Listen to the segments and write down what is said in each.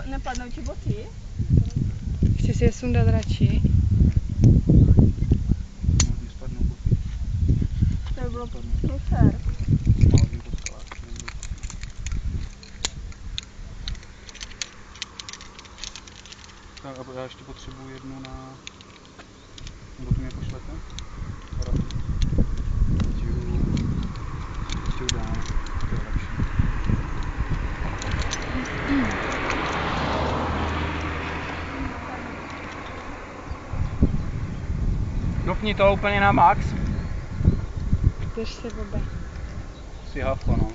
Nepadnou ti boty? Chci si je sundat radši. Mě spadnou boty. To by bylo průser. Malým po skalách. Tak a já ještě potřebuji jednu na... Nebo to mě pošlete? Karabín. Ještě udám. To je lepší. Dopni to úplně na max. Drž se, Bobe. Si hafo, no.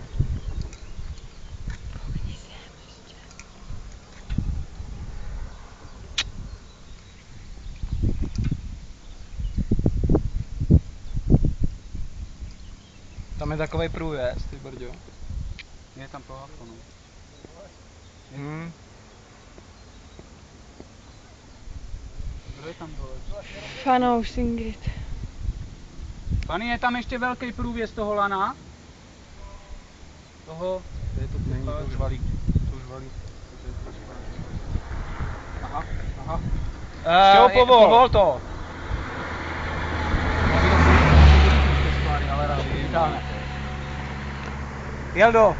Tam je takovej průjezd, ty brďo. Je tam to hafo, no. Kdo je tam dole? Fanouš, Ingrid. Pani, je tam ještě velký průvěz toho lana? Toho... Je to není, to už valí. To už valí. Aha, aha. Ještě ho povol to. Jeldo,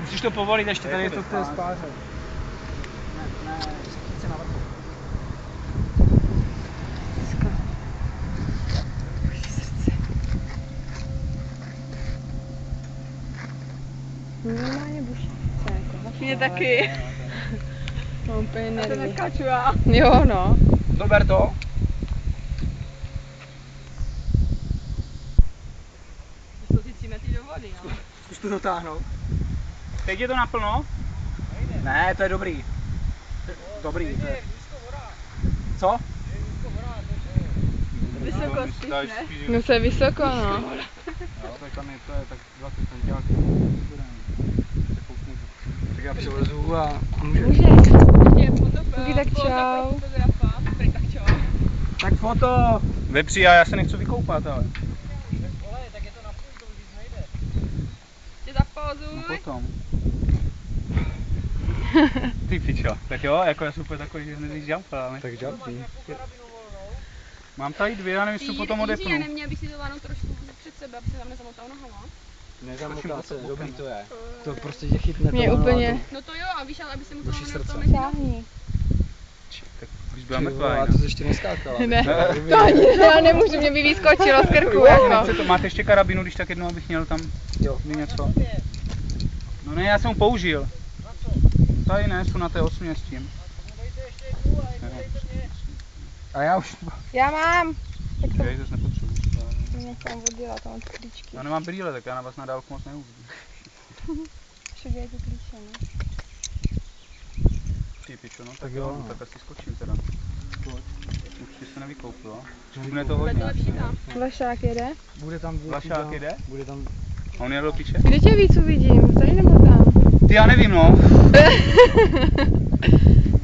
musíš to povolit ještě, tady je to té spáře. Ne, chci na vrchu. Normálně buší. Mě taky. Mám úplně Já to nervy. neskáču já. Jo, no. Dober to. To si 3 metry do vody, jo. Zkus to dotáhnout. Teď je to naplno? Ne, to je dobrý. Dobrý. To je. Co? Vysoko spíš, ne? No to je vysoko, no. Jo, tak tam je to je tak 20 centiáků. Tak já přilezu a může. Může. Taky tak čau. Fotografa, tak čau. Tak foto. Vepři, já se nechci vykoupat, ale. Tě zapauzuj. No potom. Ty pičo. Tak jo, jako já jsem úplně takový, že hned jumpáme. Tak jumpí. Mám tady 2, já nevím, jestli to potom odepnu. Jiří, neměl bych si to láhnout trošku před sebe, aby se tam nezamotal nohama? Nezamotá se, dobrý to je. To prostě tě chytne. Mě to úplně. No to jo, a víš, ale aby se musel Duší láhnout srdce. to mezi Šáhni. Tak když byla Ty mrtvá vole, a jinak. to jsi ještě neskákala. Ne, to ani já nemůžu, mě by vyskočilo z krku, jako. Máte ještě karabinu, když tak jednou abych měl tam Jo. něco? No ne, já jsem ho použil. Tady ne, jsou na té 8 s tím. A já už... Já mám. Tak to Já ji zase nepotřebuji. nechám oddělat, tam mám ty klíčky. Já nemám brýle, tak já na vás na dálku moc neuvidím. Všude je ty klíče, no. Ty pičo, no, Tak tak jo, jo, no. tak asi skočím teda. Určitě se nevykoupil, jo? Nevykoupil. Bude to Bude hodně. to lepší tam. Vlašák jede? Bude tam... Vlašák jede? Bude tam... A on jel do piče? Kde tě víc uvidím? Tady nebo tam? Ty, já nevím, no.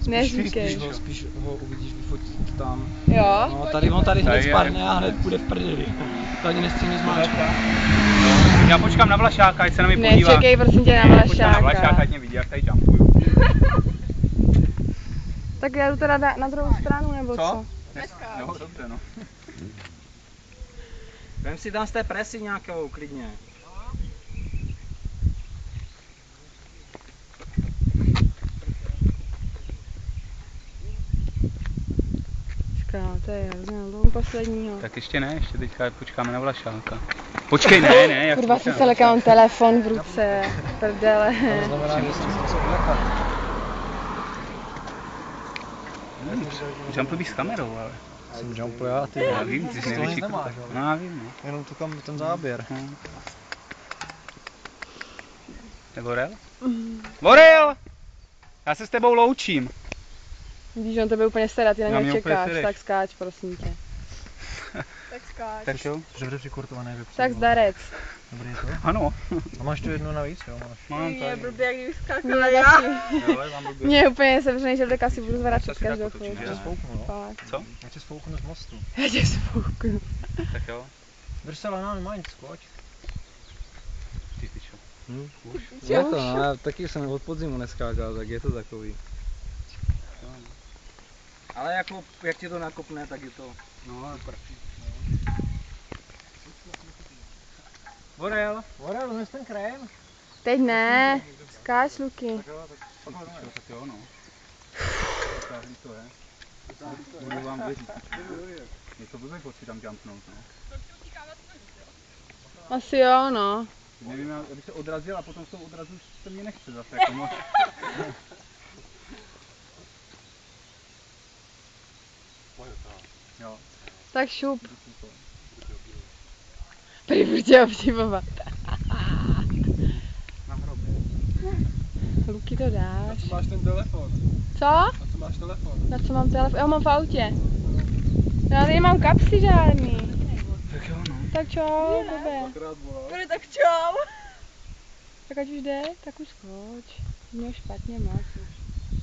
Neříkej. Spíš ho uvidíš vyfotit tam. Jo? No tady, on tady hned Tady je. spadne a hned bude v prdeli. To ani nestihne zmáčkat. Já počkám na Vlašáka, ať se na mě podívá. Nečekej prosím tě na Počkám na Vlašáka, Vlašáka. ať mě vidí, jak tady jumpuju. Tak já jdu teda na druhou stranu, nebo co? Jo, dobře, no. Vem si tam z té presy nějakou, klidně. Počká, to je hrozně posledního. Tak ještě ne, ještě teďka počkáme na Vlašáka. Počkej, ne, jak Kurva, si se lekám telefon v ruce, prdele. To znamená, že jsem se musel vlekat. Jumpuj s kamerou, ale. Jsem jumpu já, ty. Já vím, ty jsi To největší nic nemáš, kuta. ale. No já vím, no. Jenom to kam ten záběr. Je Vorel? Vorel! Já se s tebou loučím. Vidíš, on tebe úplně sere, ty na Na něj mě úplně čekáš, sereš. tak skáč, prosím tě. Tak skáč. Tak jo. Dobře přikurtované vepři. Tak zdarec. Dobrý je to? Ano. A máš tu jednu navíc, jo? Máš. Mám Mě tady. blbě, jak kdybych Mě skákala já. taky. Jo, ale mám blbě. Mě je úplně sevřený žaludek, asi budu zvracet Zase tak každou otočím, chvíli. že? Já tě spouknu, no. Fakt. Co? Já tě spouknu z mostu. Já tě spouknu. Tak jo. Drž se lana, nemá nic, skoč. Ty pičo. Je to, no, já taky jsem od podzimu neskákal, tak je to takový. Ale jako, jak ti to nakopne, tak je to super. Borel. Vorel, dones ten krém? Teď ne. Skáč, Luky. Tak jo, no. Takový to je. Budu vám věřit. Je to blbý pocit tam jumpnout, no. Asi jo, no. Nevím, abych se odrazil a potom v tom odrazu se mě nechce zase jako moc. Jo. Tak šup. Prý budu tě obdivovat. Na hrobě. Luky, to dáš. Máš ten telefon? Co? A co máš telefon? Na co mám telefon? Já mám v autě. Já tady nemám kapsy žádný. Tak jo, no. Tak čau, blbě. Dvakrát volal. Tak čau. Tak ať už jde, tak už skoč. Měl špatně moc.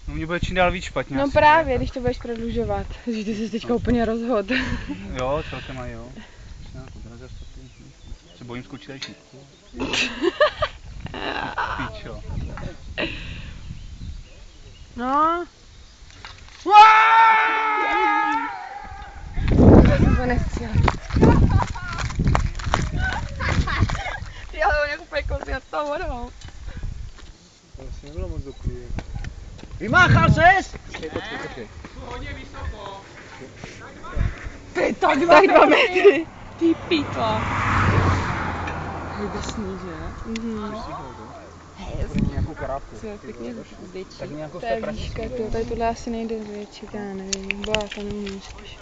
No mě bude čím dál víc špatně. No asi, právě, ne? když to budeš prodlužovat. Že ty jsi teďka úplně rozhod. Jo, celkem mají, jo. Se bojím skočit aj šipku. Pičo. No. Já jsem to nestihla. Ty ale on jak úplně kousí nad tou vodou. To asi nebylo moc dobrý. Vymáchal ses? Ty tak 2 metry. Ty pítla. Hrubesný, že? Mhm. Nějakou karátku. Co je pěkně zvětší. Tak nějakou To je výška, tady tohle asi nejde zvětšit, já nevím. Bo já to nemůžu spíš.